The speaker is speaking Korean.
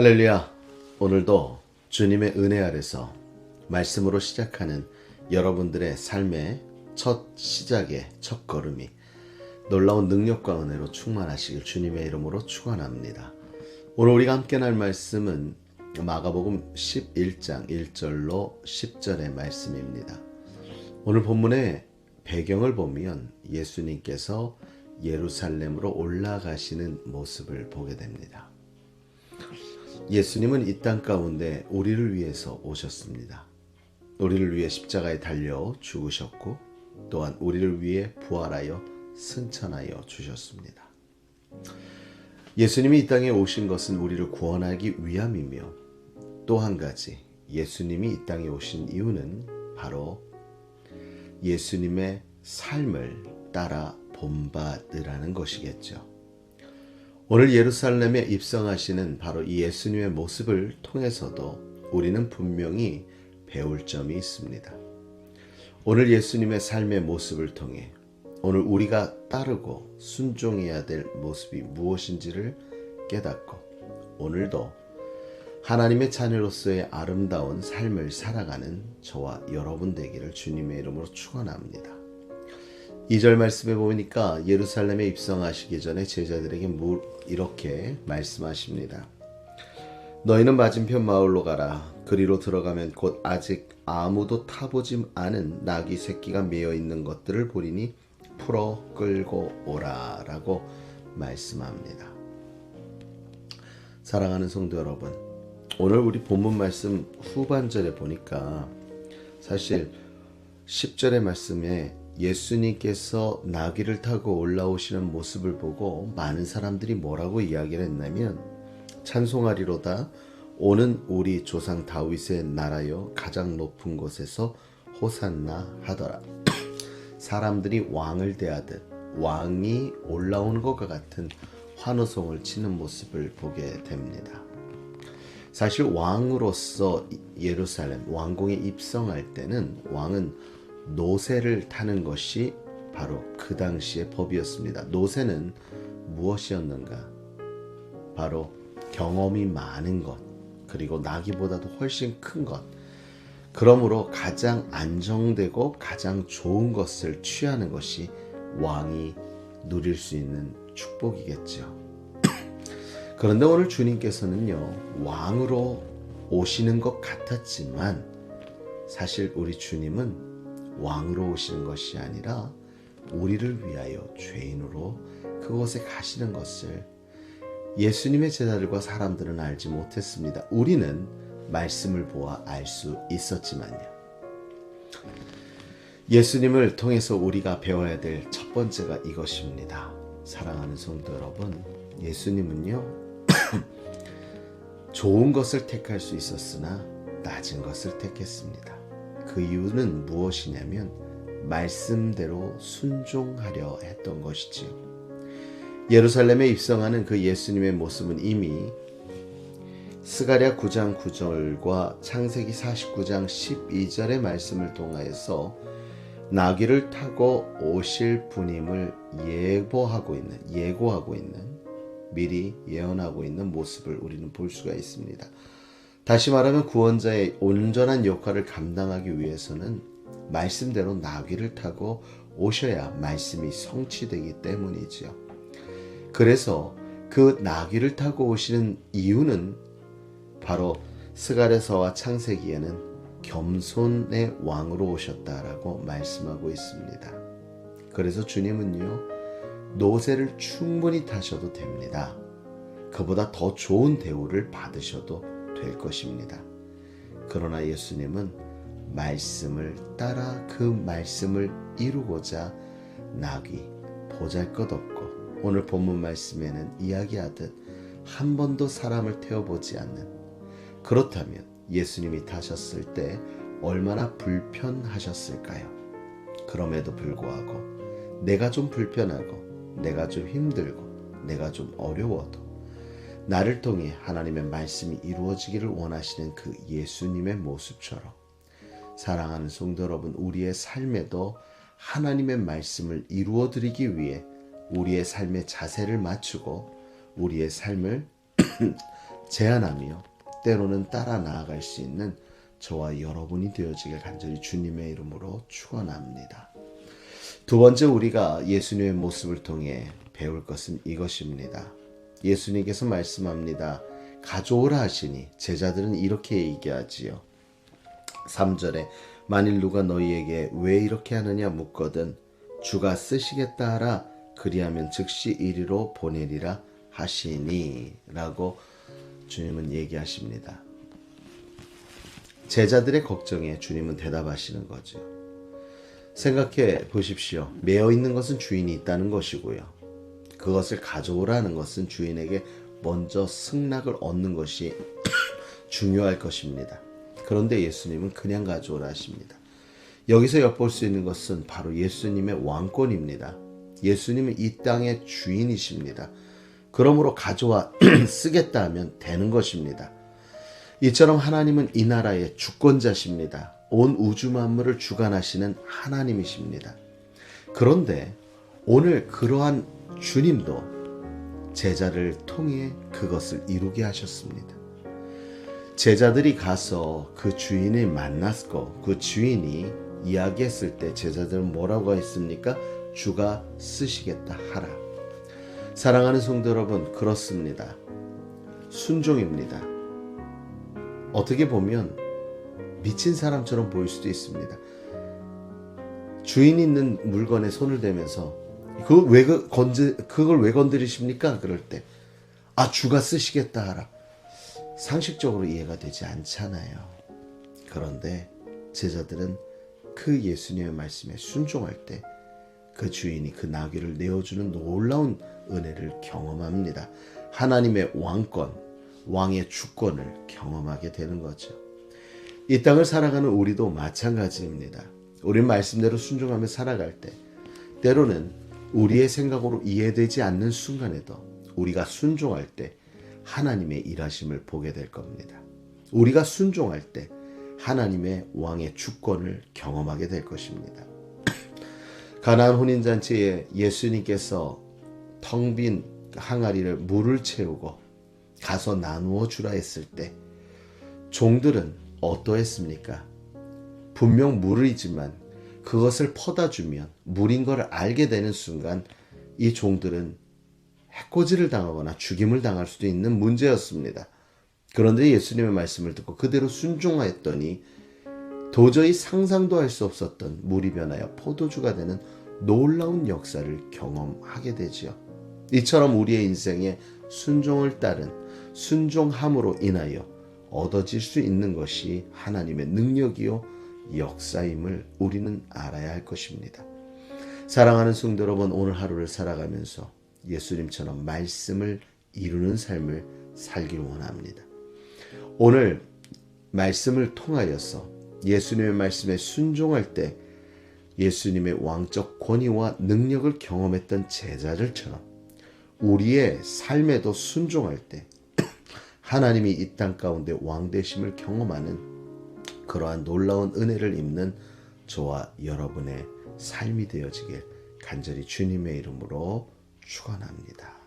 할렐루야. 오늘도 주님의 은혜 아래서 말씀으로 시작하는 여러분들의 삶의 첫 시작의 첫 걸음이 놀라운 능력과 은혜로 충만하시길 주님의 이름으로 축원합니다. 오늘 우리가 함께 날 말씀은 마가복음 11장 1절로 10절의 말씀입니다. 오늘 본문의 배경을 보면 예수님께서 예루살렘으로 올라가시는 모습을 보게 됩니다. 예수님은 이 땅 가운데 우리를 위해서 오셨습니다. 우리를 위해 십자가에 달려 죽으셨고 또한 우리를 위해 부활하여 승천하여 주셨습니다. 예수님이 이 땅에 오신 것은 우리를 구원하기 위함이며 또 한 가지 예수님이 이 땅에 오신 이유는 바로 예수님의 삶을 따라 본받으라는 것이겠죠. 오늘 예루살렘에 입성하시는 바로 이 예수님의 모습을 통해서도 우리는 분명히 배울 점이 있습니다. 오늘 예수님의 삶의 모습을 통해 오늘 우리가 따르고 순종해야 될 모습이 무엇인지를 깨닫고 오늘도 하나님의 자녀로서의 아름다운 삶을 살아가는 저와 여러분 되기를 주님의 이름으로 축원합니다. 2절 말씀에 보니까 예루살렘에 입성하시기 전에 제자들에게 이렇게 말씀하십니다. 너희는 맞은편 마을로 가라. 그리로 들어가면 곧 아직 아무도 타보지 않은 나귀 새끼가 매어 있는 것들을 보리니 풀어 끌고 오라 라고 말씀합니다. 사랑하는 성도 여러분, 오늘 우리 본문 말씀 후반절에 보니까 사실 10절의 말씀에 예수님께서 나귀를 타고 올라오시는 모습을 보고 많은 사람들이 뭐라고 이야기를 했냐면 찬송하리로다 오는 우리 조상 다윗의 나라여 가장 높은 곳에서 호산나 하더라. 사람들이 왕을 대하듯 왕이 올라오는 것과 같은 환호성을 치는 모습을 보게 됩니다. 사실 왕으로서 예루살렘 왕궁에 입성할 때는 왕은 노새를 타는 것이 바로 그 당시의 법이었습니다. 노새는 무엇이었는가? 바로 경험이 많은 것, 그리고 나귀보다도 훨씬 큰 것. 그러므로 가장 안정되고 가장 좋은 것을 취하는 것이 왕이 누릴 수 있는 축복이겠죠. 그런데 오늘 주님께서는요, 왕으로 오시는 것 같았지만 사실 우리 주님은 왕으로 오시는 것이 아니라 우리를 위하여 죄인으로 그곳에 가시는 것을 예수님의 제자들과 사람들은 알지 못했습니다. 우리는 말씀을 보아 알 수 있었지만요. 예수님을 통해서 우리가 배워야 될 첫 번째가 이것입니다. 사랑하는 성도 여러분, 예수님은요 좋은 것을 택할 수 있었으나 낮은 것을 택했습니다. 그 이유는 무엇이냐면 말씀대로 순종하려 했던 것이지요. 예루살렘에 입성하는 그 예수님의 모습은 이미 스가랴 9장 9절과 창세기 49장 12절의 말씀을 통하여서 나귀를 타고 오실 분임을 예고하고 있는 미리 예언하고 있는 모습을 우리는 볼 수가 있습니다. 다시 말하면 구원자의 온전한 역할을 감당하기 위해서는 말씀대로 나귀를 타고 오셔야 말씀이 성취되기 때문이지요. 그래서 그 나귀를 타고 오시는 이유는 바로 스가랴서와 창세기에는 겸손의 왕으로 오셨다라고 말씀하고 있습니다. 그래서 주님은요, 노새를 충분히 타셔도 됩니다. 그보다 더 좋은 대우를 받으셔도 될 것입니다. 그러나 예수님은 말씀을 따라 그 말씀을 이루고자 나귀 보잘것없고 오늘 본문 말씀에는 이야기하듯 한 번도 사람을 태워보지 않는, 그렇다면 예수님이 타셨을 때 얼마나 불편하셨을까요? 그럼에도 불구하고 내가 좀 불편하고 내가 좀 힘들고 내가 좀 어려워도 나를 통해 하나님의 말씀이 이루어지기를 원하시는 그 예수님의 모습처럼 사랑하는 성도 여러분, 우리의 삶에도 하나님의 말씀을 이루어드리기 위해 우리의 삶의 자세를 맞추고 우리의 삶을 제안하며 때로는 따라 나아갈 수 있는 저와 여러분이 되어지길 간절히 주님의 이름으로 축원합니다. 두 번째, 우리가 예수님의 모습을 통해 배울 것은 이것입니다. 예수님께서 말씀합니다. 가져오라 하시니 제자들은 이렇게 얘기하지요. 3절에 만일 누가 너희에게 왜 이렇게 하느냐 묻거든 주가 쓰시겠다 하라. 그리하면 즉시 이리로 보내리라 하시니 라고 주님은 얘기하십니다. 제자들의 걱정에 주님은 대답하시는 거죠. 생각해 보십시오. 매어 있는 것은 주인이 있다는 것이고요. 그것을 가져오라는 것은 주인에게 먼저 승낙을 얻는 것이 중요할 것입니다. 그런데 예수님은 그냥 가져오라 하십니다. 여기서 엿볼 수 있는 것은 바로 예수님의 왕권입니다. 예수님은 이 땅의 주인이십니다. 그러므로 가져와 쓰겠다 하면 되는 것입니다. 이처럼 하나님은 이 나라의 주권자십니다. 온 우주 만물을 주관하시는 하나님이십니다. 그런데 오늘 그러한 주님도 제자를 통해 그것을 이루게 하셨습니다. 제자들이 가서 그 주인을 만났고 그 주인이 이야기했을 때 제자들은 뭐라고 했습니까? 주가 쓰시겠다 하라. 사랑하는 성도 여러분, 그렇습니다. 순종입니다. 어떻게 보면 미친 사람처럼 보일 수도 있습니다. 주인 있는 물건에 손을 대면서 그걸 왜 건드리십니까? 그럴 때 주가 쓰시겠다 하라. 상식적으로 이해가 되지 않잖아요. 그런데 제자들은 그 예수님의 말씀에 순종할 때 그 주인이 그 나귀를 내어주는 놀라운 은혜를 경험합니다. 하나님의 왕권, 왕의 주권을 경험하게 되는 거죠. 이 땅을 살아가는 우리도 마찬가지입니다. 우린 말씀대로 순종하며 살아갈 때 때로는 우리의 생각으로 이해되지 않는 순간에도 우리가 순종할 때 하나님의 일하심을 보게 될 겁니다. 우리가 순종할 때 하나님의 왕의 주권을 경험하게 될 것입니다. 가나안 혼인잔치에 예수님께서 텅 빈 항아리를 물을 채우고 가서 나누어 주라 했을 때 종들은 어떠했습니까? 분명 물이지만 그것을 퍼다 주면 물인 것을 알게 되는 순간 이 종들은 해코지를 당하거나 죽임을 당할 수도 있는 문제였습니다. 그런데 예수님의 말씀을 듣고 그대로 순종하였더니 도저히 상상도 할 수 없었던 물이 변하여 포도주가 되는 놀라운 역사를 경험하게 되지요. 이처럼 우리의 인생에 순종을 따른 순종함으로 인하여 얻어질 수 있는 것이 하나님의 능력이요 역사임을 우리는 알아야 할 것입니다. 사랑하는 성도 여러분, 오늘 하루를 살아가면서 예수님처럼 말씀을 이루는 삶을 살기를 원합니다. 오늘 말씀을 통하여서 예수님의 말씀에 순종할 때 예수님의 왕적 권위와 능력을 경험했던 제자들처럼 우리의 삶에도 순종할 때 하나님이 이 땅 가운데 왕 되심을 경험하는 그러한 놀라운 은혜를 입는 저와 여러분의 삶이 되어지길 간절히 주님의 이름으로 축원합니다.